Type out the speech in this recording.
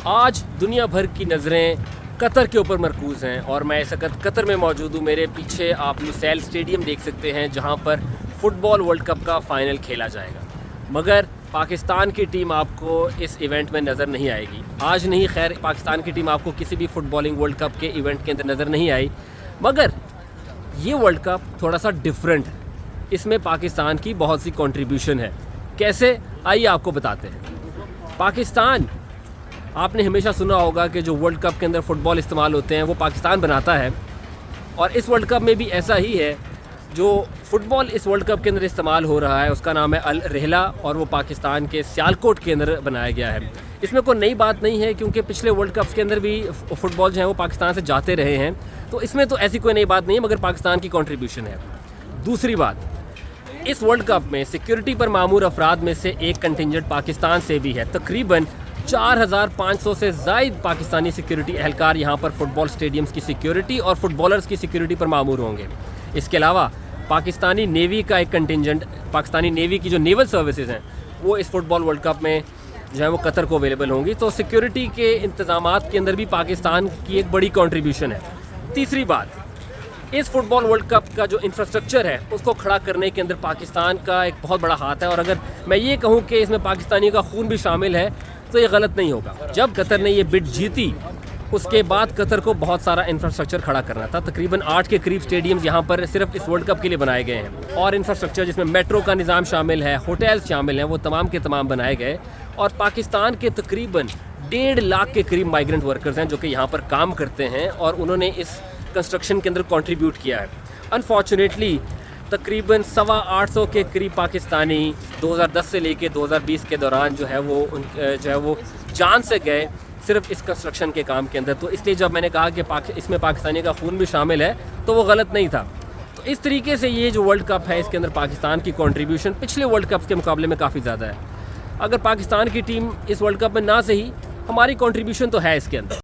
آج دنیا بھر کی نظریں قطر کے اوپر مرکوز ہیں اور میں اس وقت قطر میں موجود ہوں. میرے پیچھے آپ لوسیل اسٹیڈیم دیکھ سکتے ہیں جہاں پر فٹ بال ورلڈ کپ کا فائنل کھیلا جائے گا. مگر پاکستان کی ٹیم آپ کو اس ایونٹ میں نظر نہیں آئے گی. آج نہیں، خیر پاکستان کی ٹیم آپ کو کسی بھی فٹ بالنگ ورلڈ کپ کے ایونٹ کے اندر نظر نہیں آئی. مگر یہ ورلڈ کپ تھوڑا سا ڈیفرنٹ ہے. اس میں پاکستان کی بہت سی کنٹریبیوشن ہے. کیسے؟ آئیے آپ کو بتاتے ہیں. پاکستان، آپ نے ہمیشہ سنا ہوگا کہ جو ورلڈ کپ کے اندر فٹ بال استعمال ہوتے ہیں وہ پاکستان بناتا ہے، اور اس ورلڈ کپ میں بھی ایسا ہی ہے. جو فٹ بال اس ورلڈ کپ کے اندر استعمال ہو رہا ہے اس کا نام ہے الرحلہ، اور وہ پاکستان کے سیالکوٹ کے اندر بنایا گیا ہے. اس میں کوئی نئی بات نہیں ہے کیونکہ پچھلے ورلڈ کپس کے اندر بھی فٹ بال جو ہیں وہ پاکستان سے جاتے رہے ہیں، تو اس میں تو ایسی کوئی نئی بات نہیں ہے، مگر پاکستان کی کنٹریبیوشن ہے. دوسری بات، اس ورلڈ کپ میں سیکیورٹی پر مامور افراد میں سے ایک کنٹنجنٹ پاکستان سے بھی ہے. تقریباً 4500 سے زائد پاکستانی سیکیورٹی اہلکار یہاں پر فٹ بال اسٹیڈیمز کی سیکیورٹی اور فٹ بالرز کی سیکیورٹی پر مامور ہوں گے. اس کے علاوہ پاکستانی نیوی کا ایک کنٹنجنٹ، پاکستانی نیوی کی جو نیول سروسز ہیں وہ اس فٹ بال ورلڈ کپ میں جو ہے وہ قطر کو اویلیبل ہوں گی. تو سیکیورٹی کے انتظامات کے اندر بھی پاکستان کی ایک بڑی کنٹریبیوشن ہے. تیسری بات، اس فٹ بال ورلڈ کپ کا جو انفراسٹرکچر ہے اس کو کھڑا کرنے کے اندر پاکستان کا ایک بہت بڑا ہاتھ ہے. اور اگر میں یہ کہوں کہ اس میں پاکستانی کا خون بھی شامل ہے تو یہ غلط نہیں ہوگا. جب قطر نے یہ بڈ جیتی اس کے بعد قطر کو بہت سارا انفراسٹرکچر کھڑا کرنا تھا. تقریباً 8 کے قریب اسٹیڈیمز یہاں پر صرف اس ورلڈ کپ کے لیے بنائے گئے ہیں، اور انفراسٹرکچر جس میں میٹرو کا نظام شامل ہے، ہوٹلز شامل ہیں، وہ تمام کے تمام بنائے گئے. اور پاکستان کے تقریباً 1.5 لاکھ کے قریب مائیگرنٹ ورکرز ہیں جو کہ یہاں پر کام کرتے ہیں، اور انہوں نے اس کنسٹرکشن کے اندر کنٹریبیوٹ کیا ہے. انفارچونیٹلی تقریباً 850 کے قریب پاکستانی 2010 سے لے کے 2020 کے دوران جو ہے وہ جان سے گئے صرف اس کنسٹرکشن کے کام کے اندر. تو اس لیے جب میں نے کہا کہ اس میں پاکستانی کا خون بھی شامل ہے تو وہ غلط نہیں تھا. تو اس طریقے سے یہ جو ورلڈ کپ ہے اس کے اندر پاکستان کی کنٹریبیوشن پچھلے ورلڈ کپس کے مقابلے میں کافی زیادہ ہے. اگر پاکستان کی ٹیم اس ورلڈ کپ میں نہ صحیح، ہماری کنٹریبیوشن تو ہے اس کے اندر.